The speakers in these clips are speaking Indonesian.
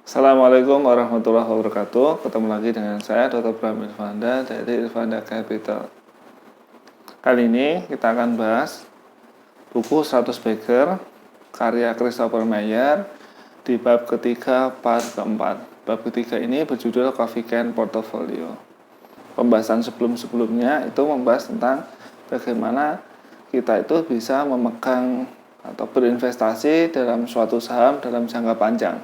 Assalamualaikum warahmatullahi wabarakatuh. Ketemu lagi dengan saya Dr. Bram Irvanda dari Irvanda Capital. Kali ini kita akan bahas buku 100 Bagger karya Christopher Mayer di bab ketiga part keempat. Bab ketiga ini berjudul Coffee Can Portfolio. Pembahasan sebelum-sebelumnya itu membahas tentang bagaimana kita itu bisa memegang atau berinvestasi dalam suatu saham dalam jangka panjang.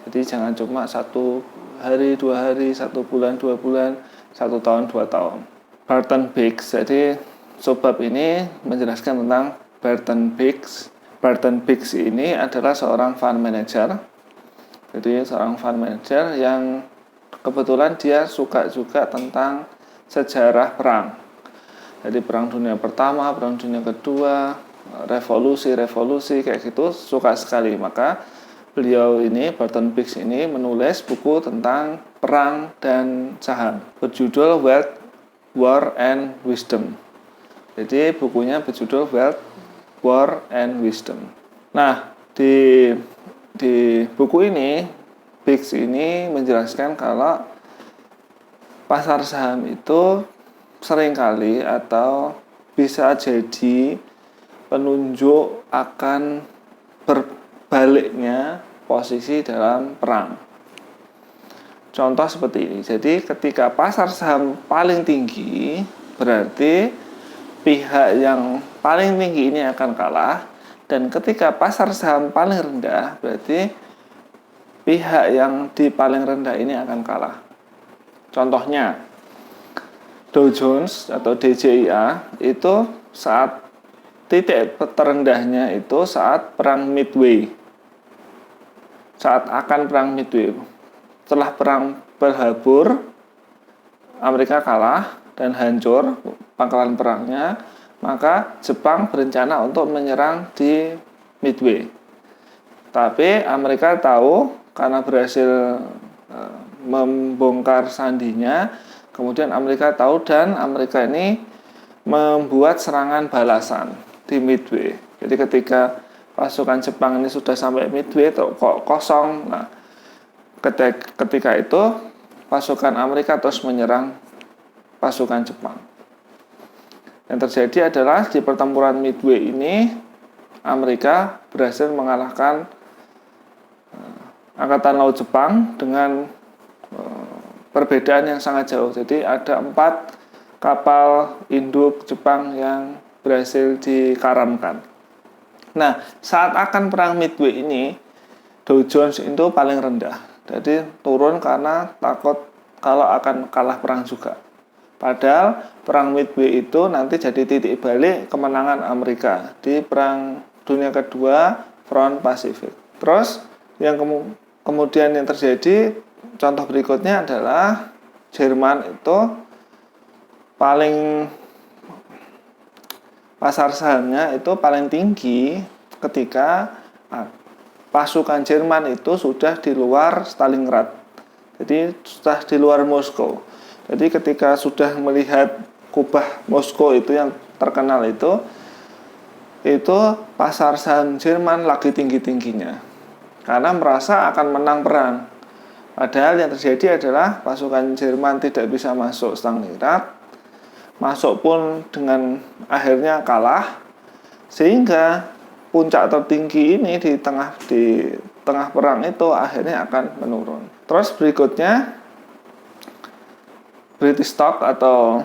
Jadi jangan cuma 1 hari, 2 hari, 1 bulan, 2 bulan, 1 tahun, 2 tahun. Barton Biggs. Jadi subbab ini menjelaskan tentang Barton Biggs. Barton Biggs ini adalah seorang fund manager. Jadi seorang fund manager yang kebetulan dia suka juga tentang sejarah perang. Jadi perang dunia pertama, perang dunia kedua, revolusi kayak gitu suka sekali. Maka beliau ini, Barton Biggs ini menulis buku tentang perang dan saham berjudul Wealth, War and Wisdom. Jadi bukunya berjudul Wealth, War and Wisdom. Nah, di buku ini Biggs ini menjelaskan kalau pasar saham itu seringkali atau bisa jadi penunjuk akan berbaliknya posisi dalam perang. Contoh seperti ini. Jadi ketika pasar saham paling tinggi, berarti pihak yang paling tinggi ini akan kalah, dan ketika pasar saham paling rendah, berarti pihak yang di paling rendah ini akan kalah. Contohnya Dow Jones atau DJIA itu saat titik terendahnya itu saat perang Midway. Saat akan perang Midway. Setelah perang Pearl Harbor, Amerika kalah dan hancur pangkalan perangnya, maka Jepang berencana untuk menyerang di Midway. Tapi Amerika tahu karena berhasil membongkar sandinya, kemudian Amerika tahu dan Amerika ini membuat serangan balasan di Midway. Jadi ketika pasukan Jepang ini sudah sampai Midway kok kosong. Nah, ketika itu pasukan Amerika terus menyerang pasukan Jepang. Yang terjadi adalah di pertempuran Midway ini Amerika berhasil mengalahkan Angkatan Laut Jepang dengan perbedaan yang sangat jauh. Jadi ada 4 kapal induk Jepang yang berhasil dikaramkan. Nah, saat akan perang Midway ini, Dow Jones itu paling rendah. Jadi turun karena takut kalau akan kalah perang juga. Padahal perang Midway itu nanti jadi titik balik kemenangan Amerika di perang dunia kedua Front Pacific. Terus yang kemudian yang terjadi, contoh berikutnya adalah Jerman itu pasar sahamnya itu paling tinggi ketika pasukan Jerman itu sudah di luar Stalingrad. Jadi sudah di luar Moskow. Jadi ketika sudah melihat kubah Moskow itu yang terkenal itu pasar saham Jerman lagi tinggi-tingginya. Karena merasa akan menang perang. Padahal yang terjadi adalah pasukan Jerman tidak bisa masuk Stalingrad. Masuk pun dengan akhirnya kalah. Sehingga puncak tertinggi ini di tengah perang itu akhirnya akan menurun. Terus berikutnya British stock atau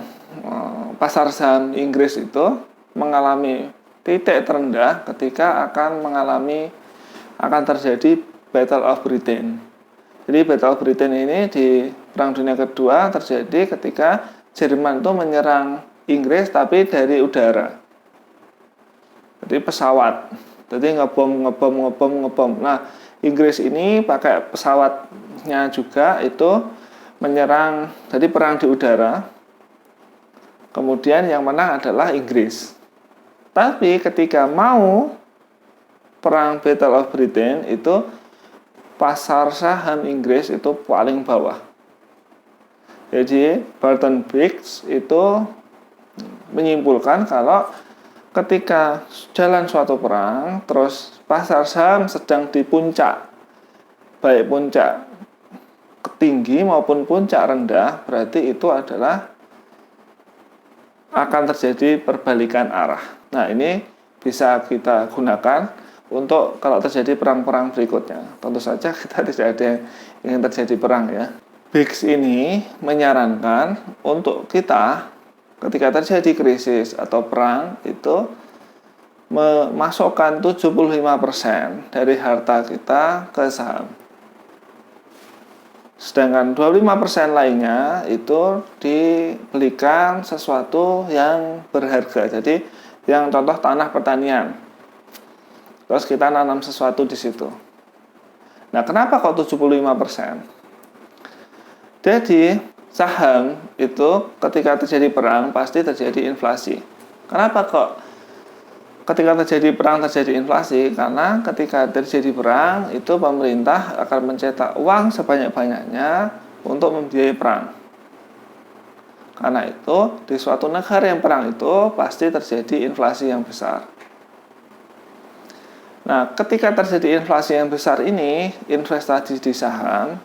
pasar saham Inggris itu mengalami titik terendah ketika akan terjadi Battle of Britain. Jadi Battle of Britain ini di Perang Dunia Kedua terjadi ketika Jerman itu menyerang Inggris tapi dari udara. Jadi pesawat. Jadi ngebom. Nah, Inggris ini pakai pesawatnya juga itu menyerang, jadi perang di udara. Kemudian yang menang adalah Inggris. Tapi ketika mau perang Battle of Britain itu pasar saham Inggris itu paling bawah. Jadi Barton Biggs itu menyimpulkan kalau ketika jalan suatu perang, terus pasar saham sedang di puncak baik puncak tinggi maupun puncak rendah, berarti itu adalah akan terjadi perbalikan arah. Nah, ini bisa kita gunakan untuk kalau terjadi perang-perang berikutnya. Tentu saja kita tidak ada yang ingin terjadi perang ya. BIGS ini menyarankan untuk kita ketika terjadi krisis atau perang itu memasukkan 75% dari harta kita ke saham. Sedangkan 25% lainnya itu dibelikan sesuatu yang berharga. Jadi yang contoh tanah pertanian. Terus kita nanam sesuatu di situ. Nah, kenapa kok 75%? Jadi saham itu ketika terjadi perang pasti terjadi inflasi. Kenapa kok ketika terjadi perang terjadi inflasi? Karena ketika terjadi perang itu pemerintah akan mencetak uang sebanyak-banyaknya untuk membiayai perang. Karena itu di suatu negara yang perang itu pasti terjadi inflasi yang besar. Nah, ketika terjadi inflasi yang besar ini, investasi di saham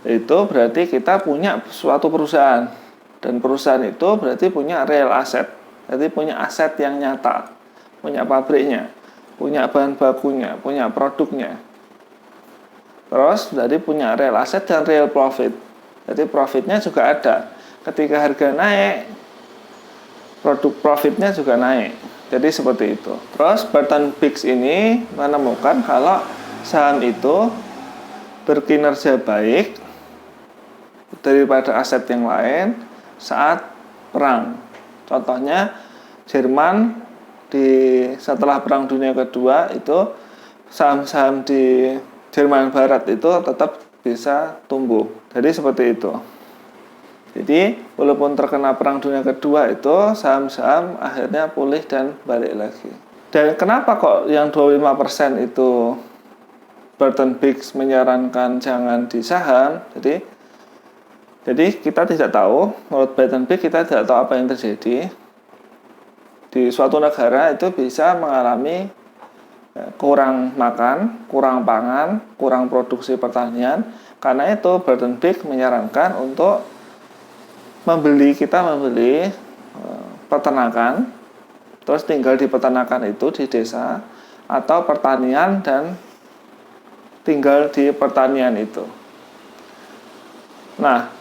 itu berarti kita punya suatu perusahaan, dan perusahaan itu berarti punya real asset, jadi punya aset yang nyata, punya pabriknya, punya bahan bakunya, punya produknya. Terus jadi punya real asset dan real profit. Jadi profitnya juga ada. Ketika harga naik, produk profitnya juga naik. Jadi seperti itu. Terus Burton BIGS ini menemukan kalau saham itu berkinerja baik daripada aset yang lain saat perang. Contohnya Jerman setelah Perang Dunia Kedua itu saham-saham di Jerman Barat itu tetap bisa tumbuh. Jadi seperti itu. Jadi walaupun terkena Perang Dunia Kedua itu saham-saham akhirnya pulih dan balik lagi. Dan kenapa kok yang 25% itu Burton BIGS menyarankan jangan di saham? Jadi kita tidak tahu, menurut Burton BIGS kita tidak tahu apa yang terjadi. Di suatu negara itu bisa mengalami kurang makan, kurang pangan, kurang produksi pertanian. Karena itu Burton BIGS menyarankan untuk membeli peternakan, terus tinggal di peternakan itu di desa, atau pertanian dan tinggal di pertanian itu. Nah,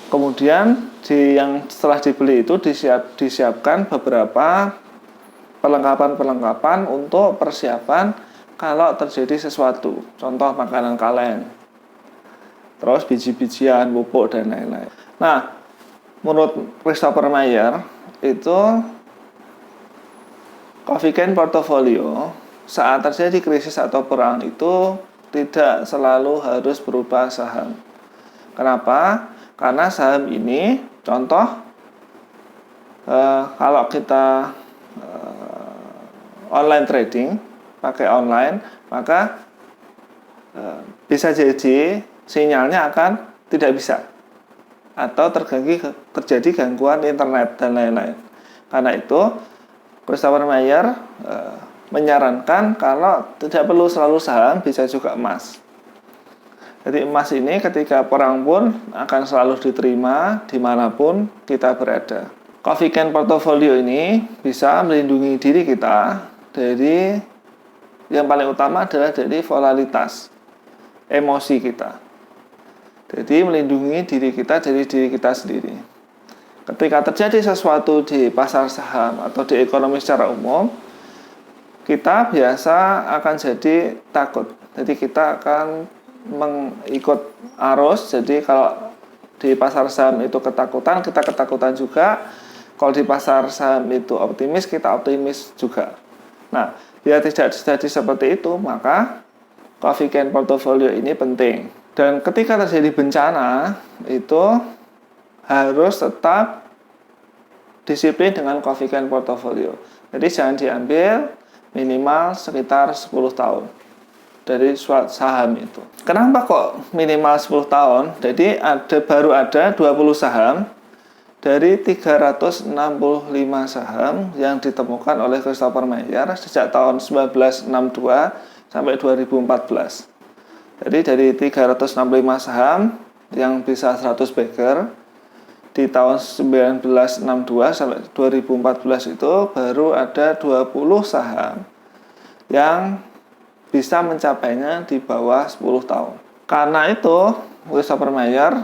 kemudian yang setelah dibeli itu disiapkan beberapa perlengkapan untuk persiapan kalau terjadi sesuatu. Contoh makanan kaleng, terus biji-bijian, pupuk dan lain-lain. Nah, menurut Christopher Mayer itu Coffee Can Portfolio saat terjadi krisis atau perang itu tidak selalu harus berubah saham. Kenapa? Karena saham ini, contoh kalau kita online trading, pakai online, maka bisa jadi sinyalnya akan tidak bisa, atau terjadi gangguan internet dan lain-lain. Karena itu Christopher Mayer menyarankan kalau tidak perlu selalu saham, bisa juga emas. Jadi emas ini ketika perang pun akan selalu diterima dimanapun kita berada. Coffee Can Portfolio ini bisa melindungi diri kita dari, yang paling utama adalah dari volatilitas emosi kita. Jadi melindungi diri kita dari diri kita sendiri. Ketika terjadi sesuatu di pasar saham atau di ekonomi secara umum, kita biasa akan jadi takut. Jadi kita akan mengikut arus. Jadi kalau di pasar saham itu ketakutan, kita ketakutan juga. Kalau di pasar saham itu optimis, kita optimis juga. Nah, biar tidak terjadi seperti itu, maka Coffee Can Portfolio ini penting. Dan ketika terjadi bencana, itu harus tetap disiplin dengan Coffee Can Portfolio. Jadi jangan diambil minimal sekitar 10 tahun dari suatu saham itu. Kenapa kok minimal 10 tahun? Jadi baru ada 20 saham dari 365 saham yang ditemukan oleh Christopher Mayer sejak tahun 1962 sampai 2014. Jadi dari 365 saham yang bisa 100 backer di tahun 1962 sampai 2014 itu baru ada 20 saham yang bisa mencapainya di bawah 10 tahun. Karena itu, Christopher Mayer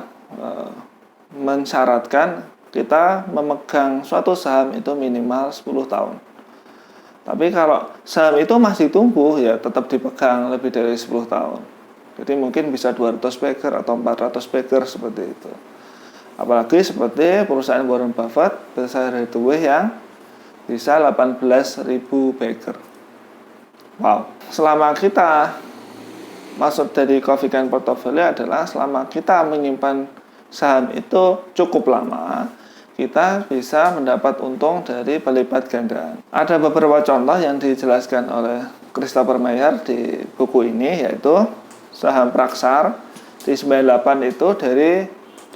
mensyaratkan kita memegang suatu saham itu minimal 10 tahun. Tapi kalau saham itu masih tumbuh, ya tetap dipegang lebih dari 10 tahun. Jadi mungkin bisa 200 backer atau 400 backer seperti itu. Apalagi seperti perusahaan Warren Buffett, Berkshire Hathaway yang bisa 18.000 backer. Wow. Selama kita, maksud dari Coffee Can Portfolio adalah selama kita menyimpan saham itu cukup lama, kita bisa mendapat untung dari berlipat gandaan. Ada beberapa contoh yang dijelaskan oleh Christopher Mayer di buku ini, yaitu saham Praxar di 98 itu dari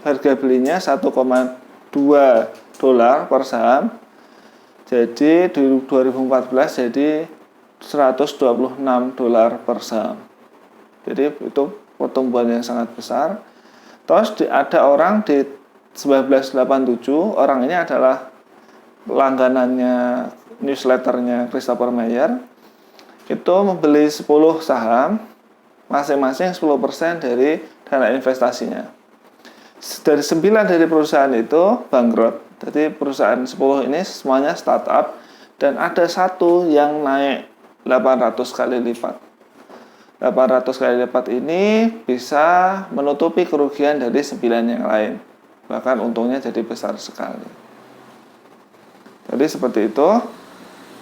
harga belinya 1,2 dolar per saham, jadi di 2014 jadi 126 dolar per saham. Jadi itu pertumbuhan yang sangat besar. Terus ada orang di 1987, orang ini adalah langganannya newsletternya Christopher Mayer, itu membeli 10 saham, masing-masing 10% dari dana investasinya. Dari 9 dari perusahaan itu bangkrut. Jadi perusahaan 10 ini semuanya startup, dan ada satu yang naik 800 kali lipat. 800 kali lipat ini bisa menutupi kerugian dari 9 yang lain. Bahkan untungnya jadi besar sekali. Jadi seperti itu.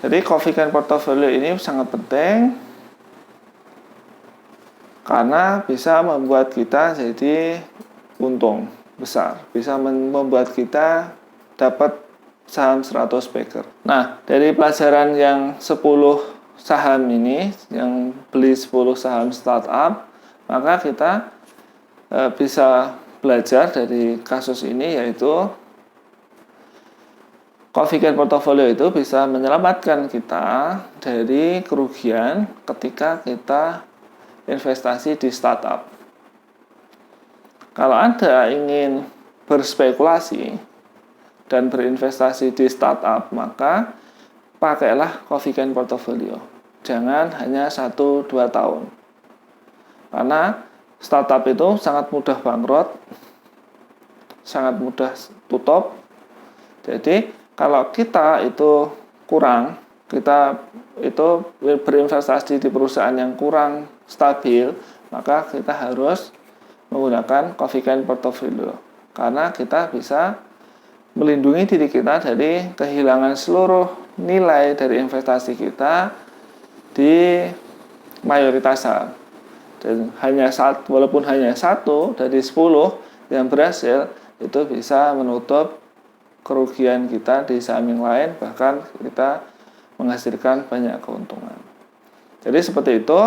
Jadi Coffee Can Portfolio ini sangat penting karena bisa membuat kita jadi untung besar. Bisa membuat kita dapat saham 100 backer. Nah, dari pelajaran yang 10 saham ini, yang beli 10 saham startup, maka kita bisa belajar dari kasus ini, yaitu Coffee Can Portfolio itu bisa menyelamatkan kita dari kerugian ketika kita investasi di startup. Kalau Anda ingin berspekulasi dan berinvestasi di startup, maka pakailah Coffee Can Portfolio. Jangan hanya 1-2 tahun. Karena startup itu sangat mudah bangkrut, sangat mudah tutup. Jadi kalau kita itu kurang, kita itu berinvestasi di perusahaan yang kurang stabil, maka kita harus menggunakan Coffee Can Portfolio. Karena kita bisa melindungi diri kita dari kehilangan seluruh nilai dari investasi kita di mayoritas saham. Dan walaupun hanya 1 dari 10 yang berhasil, itu bisa menutup kerugian kita di saham yang lain, bahkan kita menghasilkan banyak keuntungan. Jadi seperti itu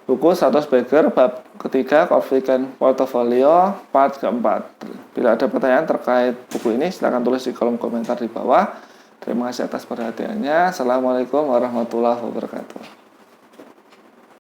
buku 100 Backer bab ketiga Coffee Can Portfolio part keempat. Bila ada pertanyaan terkait buku ini, silakan tulis di kolom komentar di bawah. Terima kasih atas perhatiannya. Assalamualaikum warahmatullahi wabarakatuh.